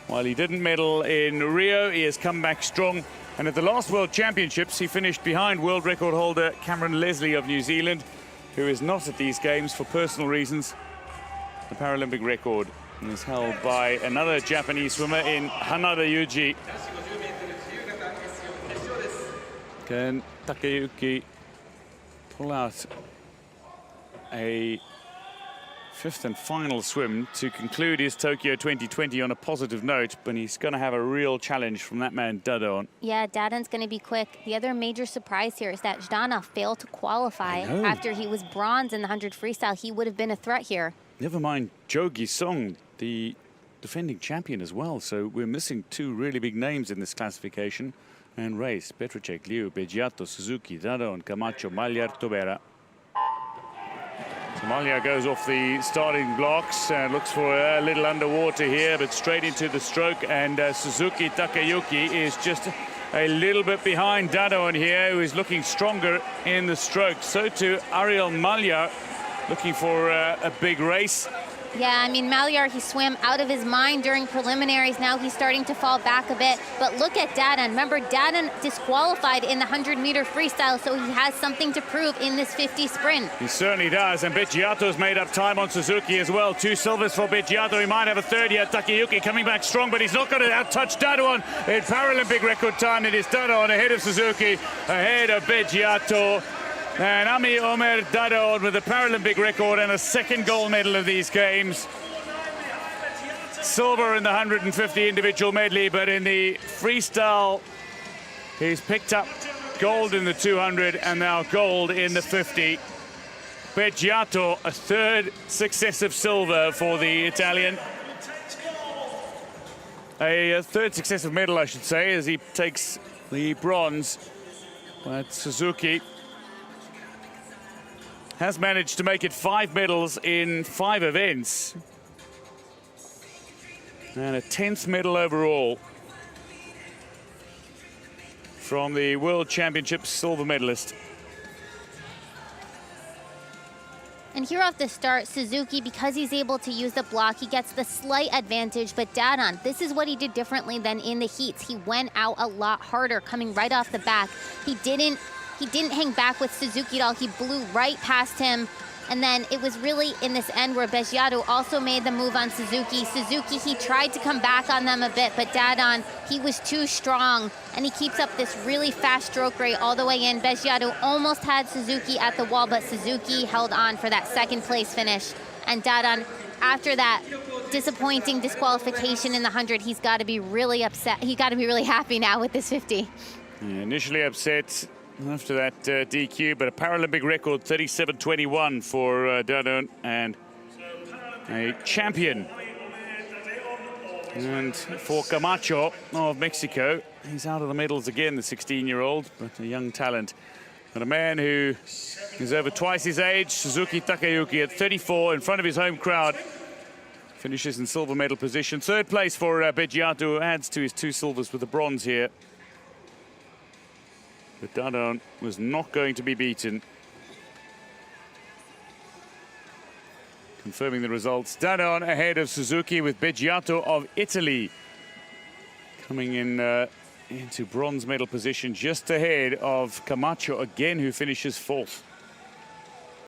While he didn't medal in Rio, he has come back strong. And at the last World Championships, he finished behind world record holder Cameron Leslie of New Zealand, who is not at these games for personal reasons. The Paralympic record is held by another Japanese swimmer in Hanada Yuji. Can Takayuki pull out a fifth and final swim to conclude his Tokyo 2020 on a positive note, but he's going to have a real challenge from that man, Dadaon. Yeah, Dadaon's going to be quick. The other major surprise here is that Dadaon failed to qualify after he was bronze in the 100 freestyle. He would have been a threat here. Never mind Jo Gi-sung, the defending champion as well. So we're missing two really big names in this classification and race. Petrocek, Liu, Beggiato, Suzuki, Dadaon, Camacho, Maljar, Tobera. Maljar goes off the starting blocks and looks for a little underwater here, but straight into the stroke. And Suzuki Takayuki is just a little bit behind Dadaon here, who is looking stronger in the stroke. So too Ariel Maljar, looking for a big race. Yeah, I mean, Maljar, he swam out of his mind during preliminaries. Now he's starting to fall back a bit. But look at Dadaon. Remember, Dadaon disqualified in the 100-meter freestyle, so he has something to prove in this 50 sprint. He certainly does. And Beggiato's made up time on Suzuki as well. 2 silvers for Beggiato. He might have a third here. Takayuki coming back strong, but he's not going to outtouch Dadaon in Paralympic record time. It is Dadaon ahead of Suzuki, ahead of Beggiato. And Omer Dadaon with the Paralympic record and a second gold medal of these games. Silver in the 150 individual medley, but in the freestyle, he's picked up gold in the 200 and now gold in the 50. Beggiato, a third successive silver for the Italian. A third successive medal, I should say, as he takes the bronze. But Suzuki has managed to make it 5 medals in 5 events. And a 10th medal overall from the World Championships silver medalist. And here off the start, Suzuki, because he's able to use the block, he gets the slight advantage. But Dadaon, this is what he did differently than in the heats. He went out a lot harder coming right off the back. He didn't hang back with Suzuki at all. He blew right past him. And then it was really in this end where Beggiato also made the move on Suzuki. Suzuki, he tried to come back on them a bit, but Dadaon, he was too strong. And he keeps up this really fast stroke rate all the way in. Beggiato almost had Suzuki at the wall, but Suzuki held on for that second place finish. And Dadaon, after that disappointing disqualification in the 100, he's got to be really upset. He got to be really happy now with this 50. Yeah, initially upset after that DQ, but a Paralympic record 37.21 for Dadaon and a champion. And for Camacho of Mexico, he's out of the medals again, the 16-year-old, but a young talent. But a man who is over twice his age, Suzuki Takayuki, at 34 in front of his home crowd, finishes in silver medal position. Third place for Beggiato, who adds to his 2 silvers with the bronze here. But Dadaon was not going to be beaten. Confirming the results, Dadaon ahead of Suzuki, with Beggiato of Italy coming in into bronze medal position, just ahead of Camacho again, who finishes 4th.